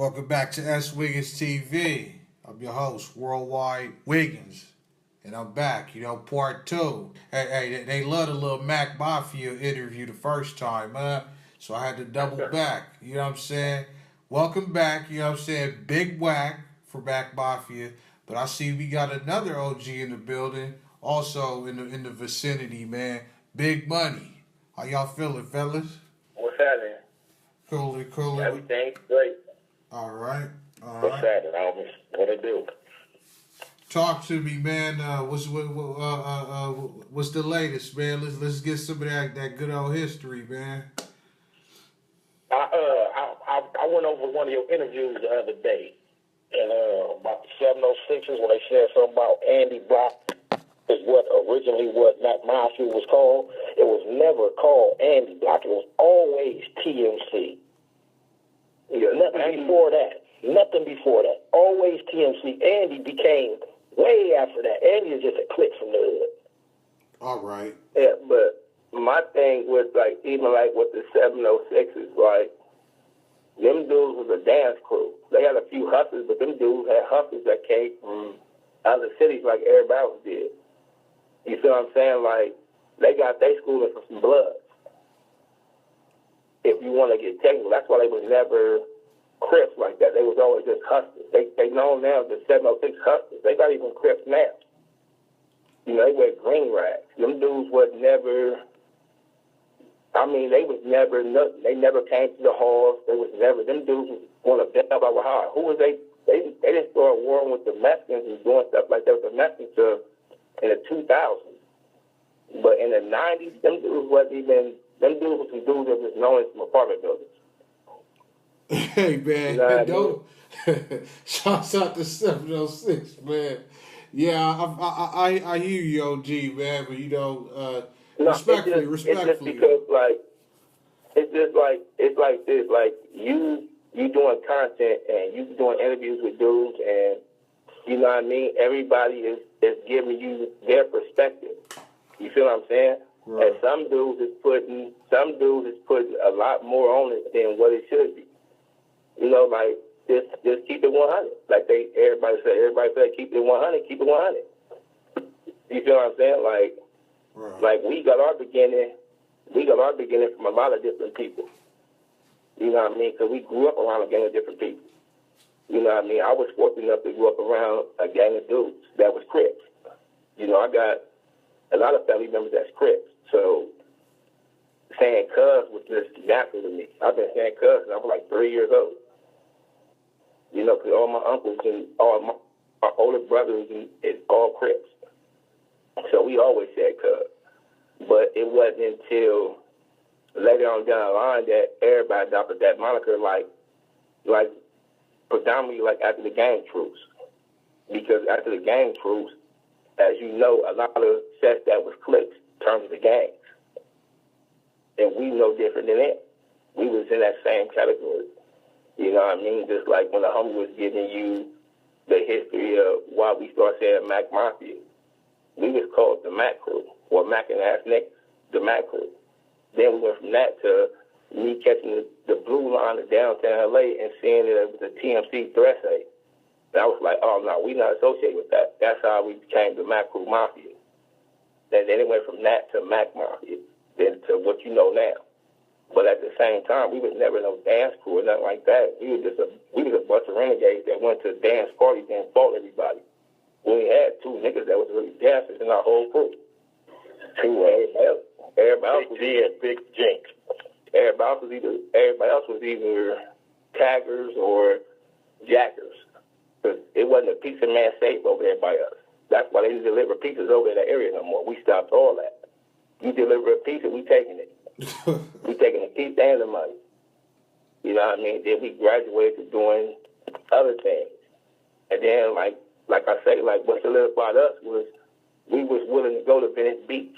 Welcome back to S.WigginsTV. I'm your host, Worldwide Wiggins. And I'm back, part two. Hey, they love the little Mac Mafia interview the first time, so I had to double back, you know what I'm saying? Welcome back, you know what I'm saying? Big whack for Mac Mafia. But I see we got another OG in the building, also in the vicinity, man. Big Money. How y'all feeling, fellas? What's happening? Cool. Everything's great. All right. What's happening, homie? What it do? Talk to me, man. What's the latest, man? Let's get some of that good old history, man. I went over one of your interviews the other day, and about the 706s when they said something about Andy Block is what Mac Mafia was called. It was never called Andy Block. It was always TMC. Nothing before that. Always TMC. Andy became way after that. Andy is just a click from the hood. All right. Yeah, but my thing was even with the 706s, them dudes was a dance crew. They had a few hustlers, but them dudes had hustlers that came from other cities like everybody else did. You see what I'm saying? They got their schooling from some bloods. If you want to get technical, that's why they was never Crips like that. They was always just hustlers. They known now as the 706 hustlers. They not even Crips now. They wear green rags. Them dudes was never, they was never nothing. They never came to the halls. They was never, them dudes was going to bend up over hard. Who was they? They didn't start warring with the Mexicans and doing stuff like that with the Mexicans in the 2000s. But in the 90s, them dudes wasn't even, them dudes was some dudes that was known as some apartment buildings. Hey, man, don't. Shouts out to 706, man. Yeah, I hear you, OG, man, but respectfully. It's just because, it's like this. You doing content and you doing interviews with dudes, and you know what I mean. Everybody is giving you their perspective. You feel what I'm saying? Right. And some dudes is putting a lot more on it than what it should be. Just keep it 100. Everybody said, keep it 100, keep it 100. You feel what I'm saying? Right. We got our beginning from a lot of different people. You know what I mean? Because we grew up around a gang of different people. You know what I mean? I was fortunate enough to grow up around a gang of dudes that was Crips. I got a lot of family members that's Crips. So saying cuz was just natural to me. I've been saying cuz since I was 3 years old. Because all my uncles and all my older brothers is all Crips. So we always said cuz. But it wasn't until later on down the line that everybody adopted that moniker predominantly after the gang troops. Because after the gang troops, as you know, a lot of sets that was cliques turned to gangs. And we no different than that. We was in that same category. You know what I mean? Just like when the homie was giving you the history of why we started saying Mac Mafia. We was called the Mac Crew, or Mac and Ass Nick, the Mac Crew. Then we went from that to me catching the blue line of downtown LA and seeing it as a TMC threat aid. And I was like, oh, no, we not associated with that. That's how we became the Mac Crew Mafia. And then it went from that to Mac Mafia, then to what you know now. But at the same time, we was never no dance crew or nothing like that. We was a bunch of renegades that went to dance parties and fought everybody. We only had two niggas that was really dancers in our whole crew. Everybody else was Big Jinx. Everybody else was either taggers or jackers. Because it wasn't a pizza man safe over there by us. That's why they didn't deliver pizzas over in that area no more. We stopped all that. You deliver a pizza, we taking it. We taking the pizza and the money. You know what I mean? Then we graduated to doing other things. And then, like I say, what solidified us was we was willing to go to Venice Beach.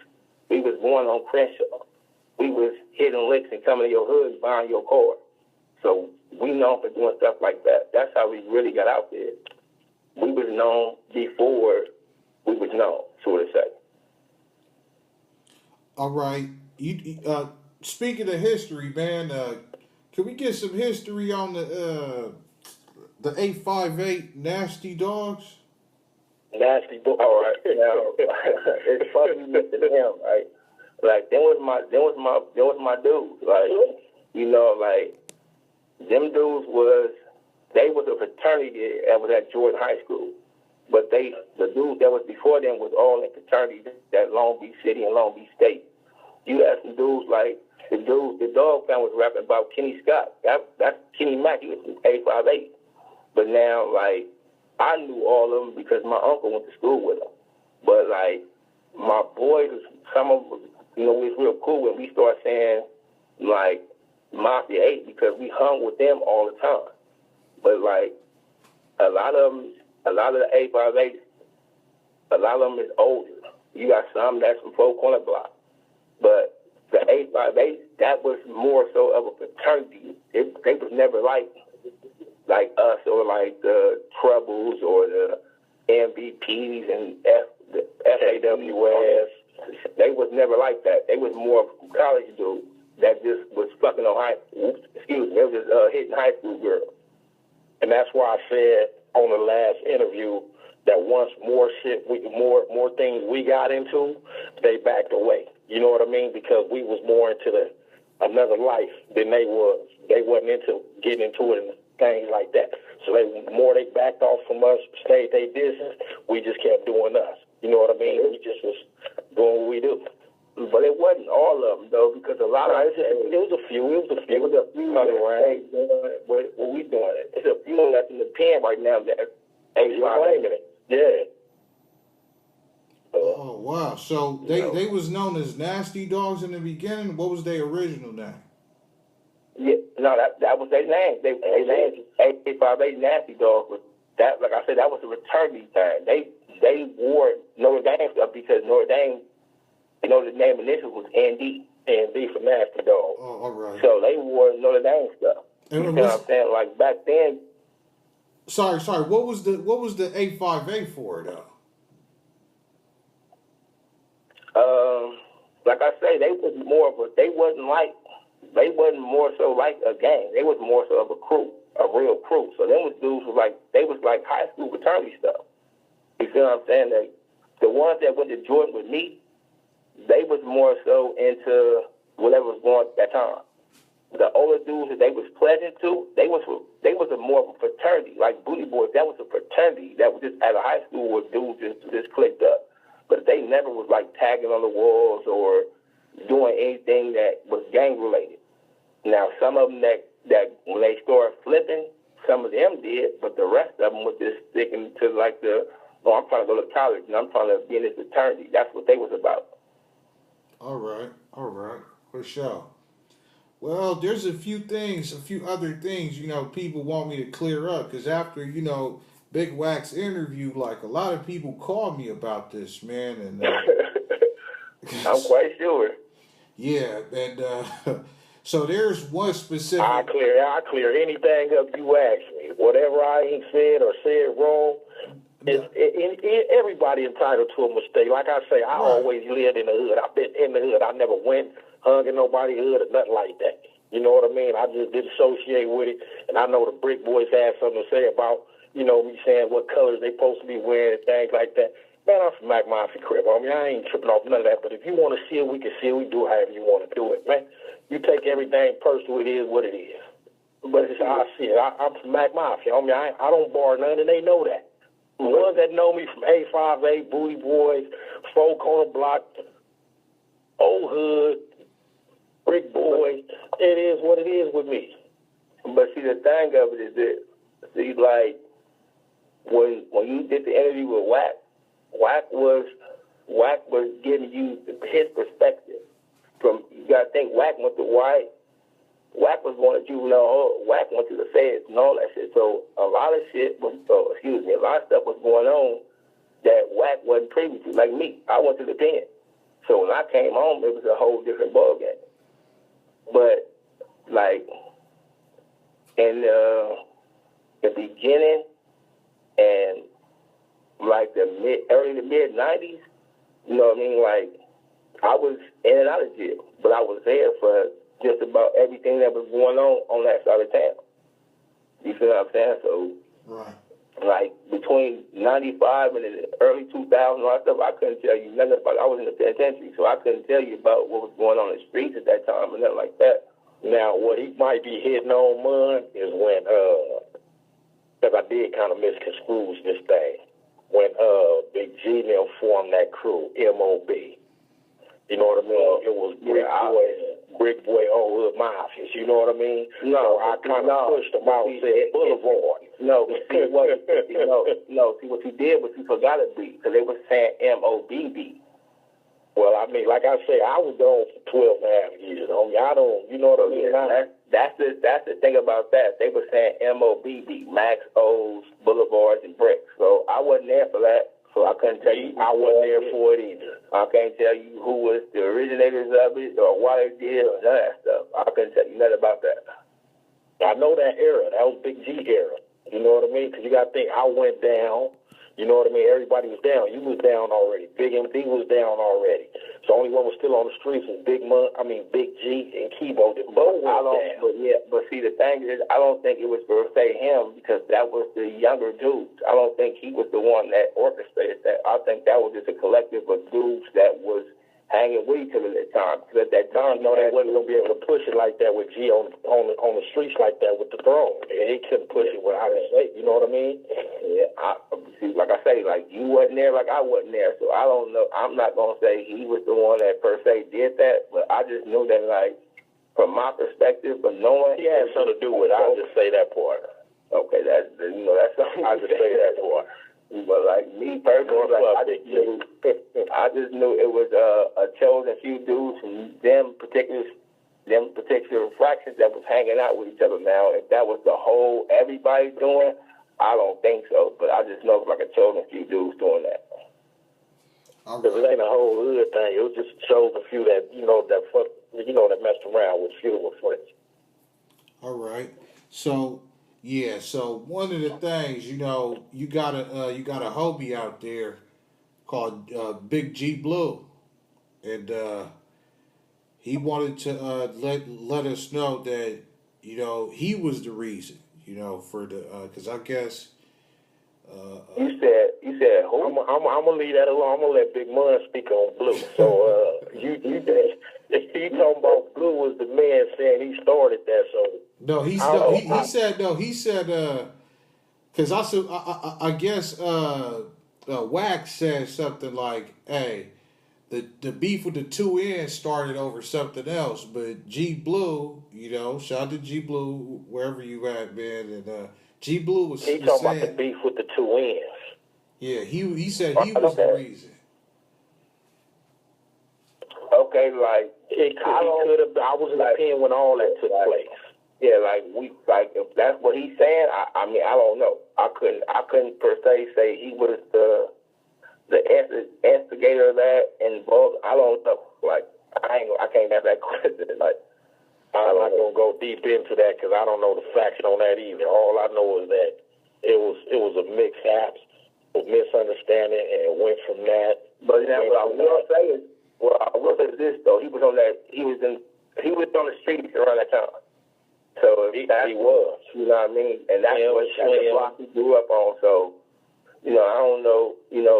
We was going on Crenshaw. We was hitting licks and coming to your hood and buying your car. So we known for doing stuff like that. That's how we really got out there. We was known before we was known, so to say. All right. Speaking of history, man, can we get some history on the The 858 Nasty Dogs? Nasty boy. All right. Now it's funny you mentioned him, right? Like them was my dudes. Like, you know, like them dudes they was a fraternity that was at Jordan High School. But the dudes that was before them was all in fraternities at Long Beach City and Long Beach State. You had some dudes like the dog fan was rapping about Kenny Scott. That's Kenny Mack. He was from 858. But now, like, I knew all of them because my uncle went to school with them. But, like, my boys, some of them, you know, we was real cool when we started saying, like, Mafia 8 because we hung with them all the time. But, like, a lot of the 858, a lot of them is older. You got some that's from Four Corner Block. But the 858, that was more so of a fraternity. They was never like us or like the Troubles or the MVPs and the FAWS. They was never like that. They was more college dudes that just was fucking on they was just hitting high school girls. And that's why I said on the last interview that once more things we got into, they backed away. You know what I mean? Because we was more into another life than they was. They wasn't into getting into it and things like that. So they backed off from us, stayed their distance. We just kept doing us. You know what I mean? We just was doing what we do. But it wasn't all of them, though, because a lot of it was a few. It was a few. What we doing? It's a few that's in the pen right now that ain't claiming it. Yeah. Oh, wow. So they was known as Nasty Dogs in the beginning. What was their original name? Yeah, no, that was their name. They named 858 Nasty Dogs. But that, like I said, that was a fraternity thing. They wore Notre Dame stuff because Notre Dame, you know, the name initial was ND. ND for Nasty Dog. Oh, all right. So they wore Notre Dame stuff. And you know what I'm saying? Like back then. Sorry. What was the 858 for though? Like I say, they wasn't more so like a gang. They was more so of a crew, a real crew. So them dudes was like high school fraternity stuff. You feel what I'm saying? The ones that went to Jordan with me, they was more so into whatever was going on at that time. The older dudes that they was pleasant to, they was a more of a fraternity, like Booty Boys. That was a fraternity that was just at a high school where dudes just clicked up. But they never was like tagging on the walls or doing anything that was gang related. Now some of them that when they started flipping, some of them did, but the rest of them was just sticking to like I'm trying to go to college and I'm trying to be in this fraternity. That's what they was about. All right, for sure. Well, there's a few other things, you know, people want me to clear up because after, you know, Big Wax interview, like a lot of people called me about this, man, and I'm quite sure. Yeah, and so there's one specific. I clear anything up you ask me. Whatever I ain't said or said wrong. Everybody entitled to a mistake. Like I say, I always lived in the hood. I've been in the hood. I never went hung in nobody's hood or nothing like that. You know what I mean? I just didn't associate with it. And I know the Brick Boys had something to say about, you know, me saying what colors they supposed to be wearing and things like that. Man, I'm from Mac Mafia crib. I mean, I ain't tripping off none of that. But if you want to see it, we can see it. We do however you want to do it, man. You take everything personal. It is what it is. But it's how I see it. I'm from Mac Mafia. I mean, I don't bar none, and they know that. The ones that know me from 858, Booty Boys, Four Corner Block, Old Hood, Brick Boys, it is what it is with me. But see, the thing of it is this. See, like, when you did the interview with Wack was giving you his perspective. You got to think, Wack went to white. Wack was going to juvenile hall. Wack went to the feds and all that shit. So a lot of stuff was going on that Wack wasn't privy to. Like me, I went to the pen. So when I came home, it was a whole different ballgame. But, like, in the beginning and, like, early to mid-90s, you know what I mean? Like, I was in and out of jail, but I was there for just about everything that was going on that side of town. You feel what I'm saying? So Right. Like between 95 and the early 2000s, all that stuff, I couldn't tell you nothing about. I was in the penitentiary, so I couldn't tell you about what was going on in the streets at that time and nothing like that. Now, what he might be hitting on, man, is when, because I did kind of misconstrue this thing, when Big G and them formed that crew, M.O.B. You know what I mean? It was Brick Boy, Old Hood Mafias. You know what I mean? No, so I kind of pushed them out and said Boulevard. No, see what see what you did was you forgot a beat because they were saying M.O.B.B. Well, I mean, like I say, I was gone for 12 and a half years. I don't, you know what I mean? That's the thing about that. They were saying M.O.B.B. Max, O's, Boulevards, and Bricks. So I wasn't there for that. So I couldn't tell you. I wasn't there for it either. I can't tell you who was the originators of it or why they did or none of that stuff. I couldn't tell you nothing about that. I know that era. That was Big G era. You know what I mean? Because you got to think, I went down. You know what I mean? Everybody was down. You was down already. Big MD was down already. So the only one was still on the streets was Big G and Kibo. They both went down. But see, the thing is, I don't think it was per se him because that was the younger dudes. I don't think he was the one that orchestrated that. I think that was just a collective of dudes that was hanging with each other at that time. Because at that time, they wasn't going to be able to push it like that with G on the streets like that with the throne. And he couldn't push it without his say. You know what I mean? Yeah. See, like I say, like you wasn't there, like I wasn't there. So I don't know. I'm not going to say he was the one that per se did that. But I just knew that, like, from my perspective, of knowing he had something to do with it. I'll just say that part. Okay, that's something. I'll just say that part. But like me personally, I just knew it was a chosen few dudes from them particular fractions that was hanging out with each other. Now, if that was the whole everybody doing, I don't think so. But I just know it was like a chosen few dudes doing that. Because it ain't a whole hood thing. It was just a chosen few that that messed around with few of friends. All right. So. Yeah, so one of the things, you got a homie out there called Big G Blue, and he wanted to let us know that he was the reason, for the because I guess you said who? I'm gonna leave that alone. I'm gonna let Big Mun speak on Blue. So he talking about Blue was the man saying he started that. So. No, he said because I guess Wax said something like, hey, the beef with the two ends started over something else, but G Blue, shout out to G Blue wherever you at, man, and G Blue was he talking about the beef with the two ends. Yeah, he said he was the reason. Okay, like I was in the pen when all that took place. Yeah, if that's what he's saying, I mean, I don't know. I couldn't per se say he was the instigator of that involved. I don't know. Like, I can't have that question. Like, I'm not gonna go deep into that because I don't know the facts on that either. All I know is that it was a mix-up, a misunderstanding, and it went from that. But now, what I will say is this though: he was on the streets around that time. So he was, you know what I mean? And that's the block he grew up on. So, I don't know,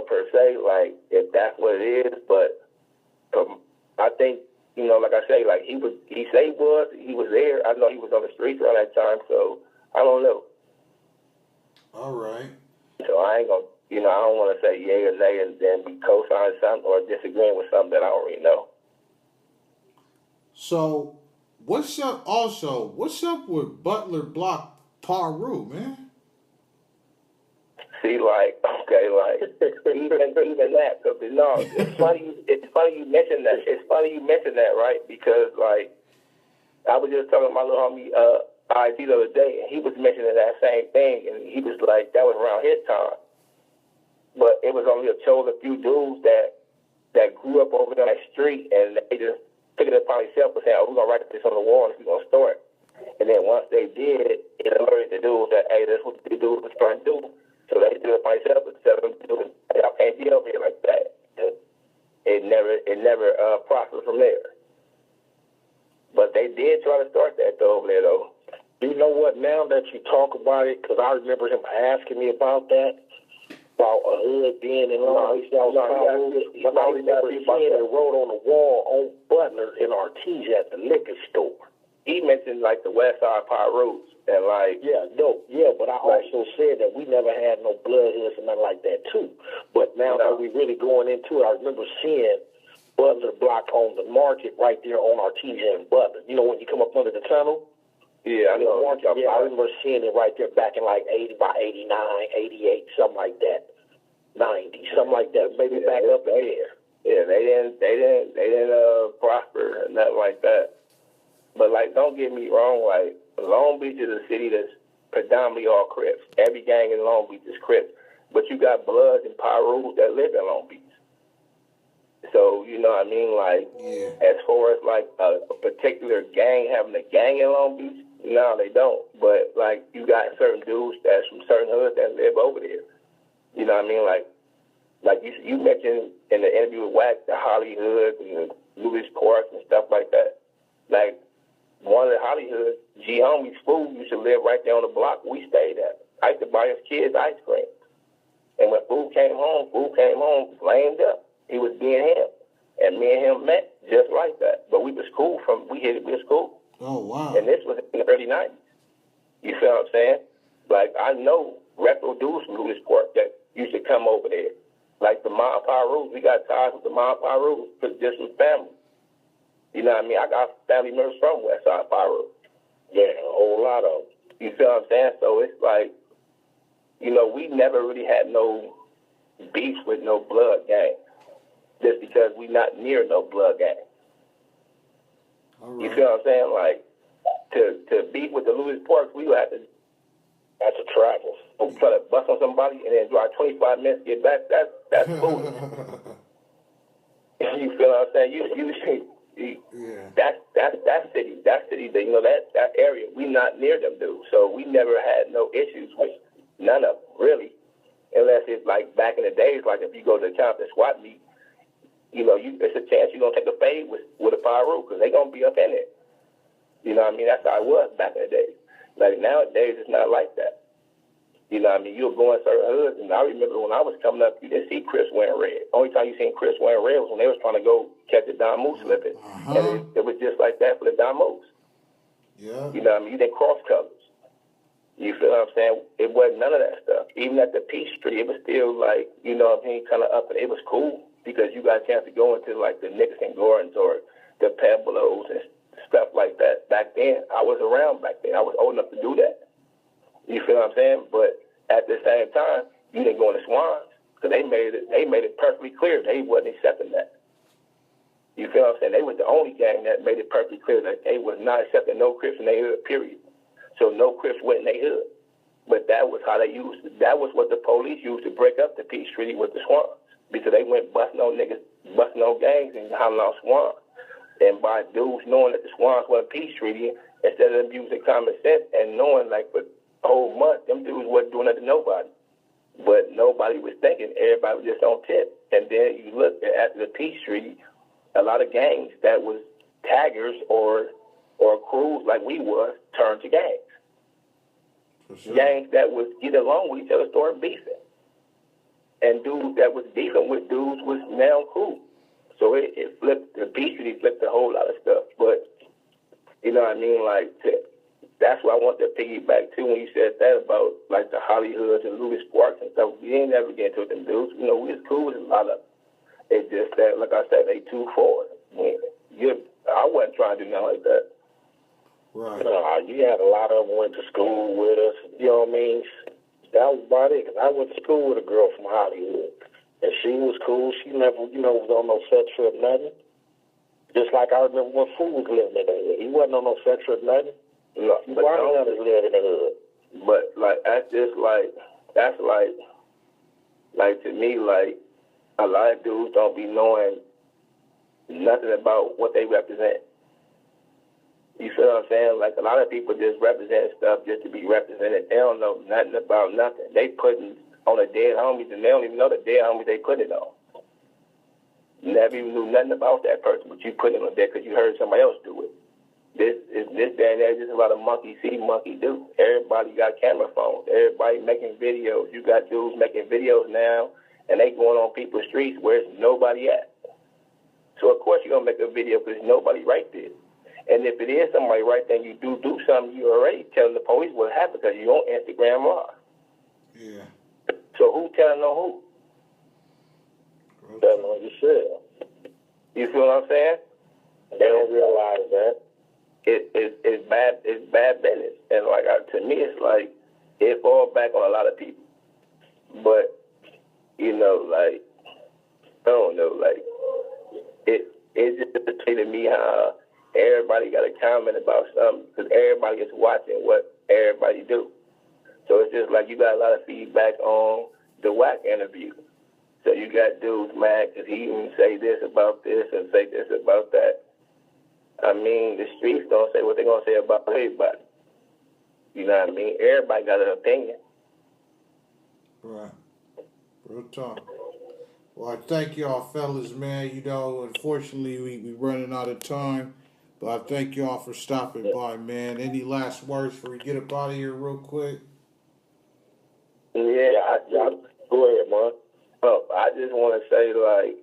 per se, like, if that's what it is, but I think, like I say, like, he was there. I know he was on the streets around that time, so I don't know. All right. So I ain't gonna, I don't want to say yay or nay and then be co-signing something or disagreeing with something that I already know. So, what's up with Butler Block Paru, man? See, even that. No, it's funny you mention that. It's funny you mention that, right? Because I was just talking to my little homie IG the other day, and he was mentioning that same thing, and he was like, that was around his time. But it was only a chosen few dudes that grew up over there on that street, and they just took it upon themselves and said, we're going to write this on the wall and we're going to store it. And then once they did, it alerted the dudes that, hey, that's what the dudes were trying to do. So they did it by themselves and said, y'all can't get over here like that. And it never prospered from there. But they did try to start that over there, though. You know what? Now that you talk about it, because I remember him asking me about that, about a hood being in Long Beach. But I remember seeing it wrote on the wall on Butler in Ortiz at the liquor store. He mentioned like the West Side Pirates and like but I also said that we never had no blood hoods and nothing like that too. But now that we really going into it, I remember seeing Butler Block on the market right there on Ortiz and Butler. You know when you come up under the tunnel. Yeah, I know. I remember seeing it right there back in like 80 by 89, 88, something like that, 90, something like that, maybe back up there. Yeah, they didn't prosper and nothing like that. But like, don't get me wrong, like Long Beach is a city that's predominantly all Crips. Every gang in Long Beach is Crips, but you got Bloods and Pyrus that live in Long Beach. So, you know what I mean? Like, as far as like a particular gang having a gang in Long Beach, no, they don't. But like, you got certain dudes that's from certain hoods that live over there. You know what I mean? Like you mentioned in the interview with Wack, the Hollywood and the Louis Park and stuff like that. Like, one of the Hollywood G homies, Food used to live right there on the block we stayed at. I used to buy his kids ice cream. And when Food came home flamed up. He was being him. And me and him met just like that. But we was cool we was cool. Oh, wow. And this was in the early 90s. You feel what I'm saying? Like, I know retro dudes from Louis Park that used to come over there. Like the Mom Pyrus, we got ties with the Mom Pyrus, just with family. You know what I mean? I got family members from West Side Pyrus. Yeah, a whole lot of them. You feel what I'm saying? So it's like, you know, we never really had no beef with no blood gang. Just because we not near no blood gang. Right. You feel what I'm saying? Like, to beef with the Louis Parks, we would have to, that's a travel. Try to bust on somebody and then drive 25 minutes to get back. That's foolish. You feel what I'm saying? That city, that, you know, that area, we not near them dudes. So we never had no issues with none of them, really. Unless it's like back in the days, like if you go to the Compton SWAT meet, you know, it's a chance you're going to take a fade with a Pyro because they're going to be up in it. You know what I mean? That's how it was back in the day. Like nowadays, it's not like that. You know what I mean? You'll go in certain hoods, and I remember when I was coming up, you didn't see Chris wearing red. Only time you seen Chris wearing red was when they was trying to go catch the Don Moose slipping. And it was just like that for the Don Moose. Yeah. You know what I mean? You didn't cross colors. You feel what I'm saying? It wasn't none of that stuff. Even at the Peachtree, it was still like, you know what I mean, kind of up, and it was cool because you got a chance to go into like the Nickerson Gordons or the Peblos and stuff like that. Back then, I was around back then. I was old enough to do that. You feel what I'm saying? But at the same time, you didn't go in the Swans because they made it perfectly clear they wasn't accepting that. You feel what I'm saying? They was the only gang that made it perfectly clear that they was not accepting no Crips in their hood, period. So no Crips went in their hood. But that was how they used it. That was what the police used to break up the Peachtree with the Swans because they went busting on niggas, busting on gangs and hollering out Swans. And by dudes knowing that the Swans wasn't Peachtree, instead of them using common sense and knowing like for a whole month, them dudes wasn't doing that to nobody. But nobody was thinking. Everybody was just on tip. And then you look at the Peachtree, a lot of gangs that was taggers or crews like we was turned to gangs. Sure. Gangs that was get along with each other started beefing. And dudes that was beefing with dudes was now cool. So it flipped, the Peachtree flipped a whole lot of stuff. But, you know what I mean, like, that's what I want to piggyback to when you said that about, like, the Hollywoods and Louis Parks and stuff. We ain't never get into it with them dudes. You know, we was cool with a lot of them. It's just that, like I said, they too forward. I wasn't trying to do nothing like that. Right. You had a lot of them went to school with us. You know what I mean? That was about it. Cause I went to school with a girl from Hollywood. And she was cool. She never, was on no sex trip, nothing. Just like I remember when Fool was living in the hood. He wasn't on no sex trip, nothing. No, but don't live in the hood. But, like, that's like, to me, like, a lot of dudes don't be knowing nothing about what they represent. You feel what I'm saying? Like, a lot of people just represent stuff just to be represented. They don't know nothing about nothing. They putting on the dead homies, and they don't even know the dead homies they put it on. You never even knew nothing about that person, but you put it on there because you heard somebody else do it. this day and age, there's a lot of monkey see, monkey do. Everybody got camera phones. Everybody making videos. You got dudes making videos now, and they going on people's streets where there's nobody at. So, of course, you're going to make a video because there's nobody right there. And if it is somebody right there and you do something, you're already telling the police what happened because you're on Instagram Live. Yeah. So who telling on who? Telling on yourself. You feel what I'm saying? They don't realize that. It's bad business. And like to me, it's like it falls back on a lot of people. But like I don't know, like it just to me how everybody got a comment about something because everybody is watching what everybody do. So it's just like you got a lot of feedback on the Wack interview. So you got dudes mad because he even say this about this and say this about that. I mean, the streets don't say what they're going to say about everybody. You know what I mean? Everybody got an opinion. Right. Real talk. Well, I thank y'all, fellas, man. Unfortunately, we running out of time. But I thank y'all for stopping by, man. Any last words before we get up out of here real quick? Yeah, go ahead, man. I just want to say, like,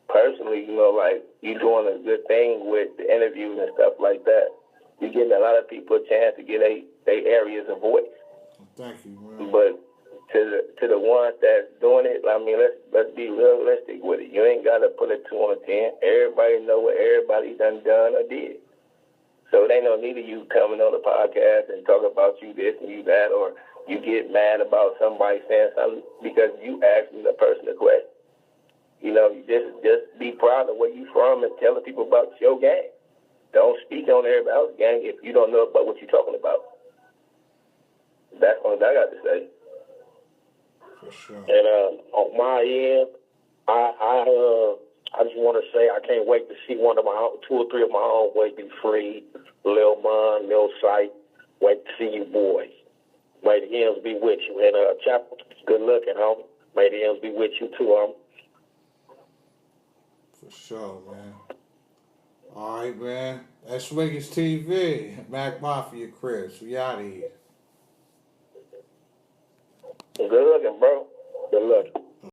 personally, like, you're doing a good thing with the interviews and stuff like that. You're giving a lot of people a chance to get their areas of voice. Thank you, man. But to the ones that's doing it, I mean, let's be realistic with it. You ain't got to put a 2 on a 10. Everybody know what everybody done or did. So it ain't no need of you coming on the podcast and talk about you this and you that, or you get mad about somebody saying something because you asking the person a question. You just be proud of where you from and telling people about your gang. Don't speak on everybody else's gang if you don't know about what you're talking about. That's all I got to say. For sure. And on my end, I just want to say I can't wait to see 2 or 3 of my own boys be free. Lil Mon, Lil Sight. Wait to see you boys. May the M's be with you. And Chapel, good looking, homie. May the M's be with you too, homie. For sure, man. All right, man. S.WigginsTV. Mac Mafia, Chris. We out of here. Good looking, bro. Good looking.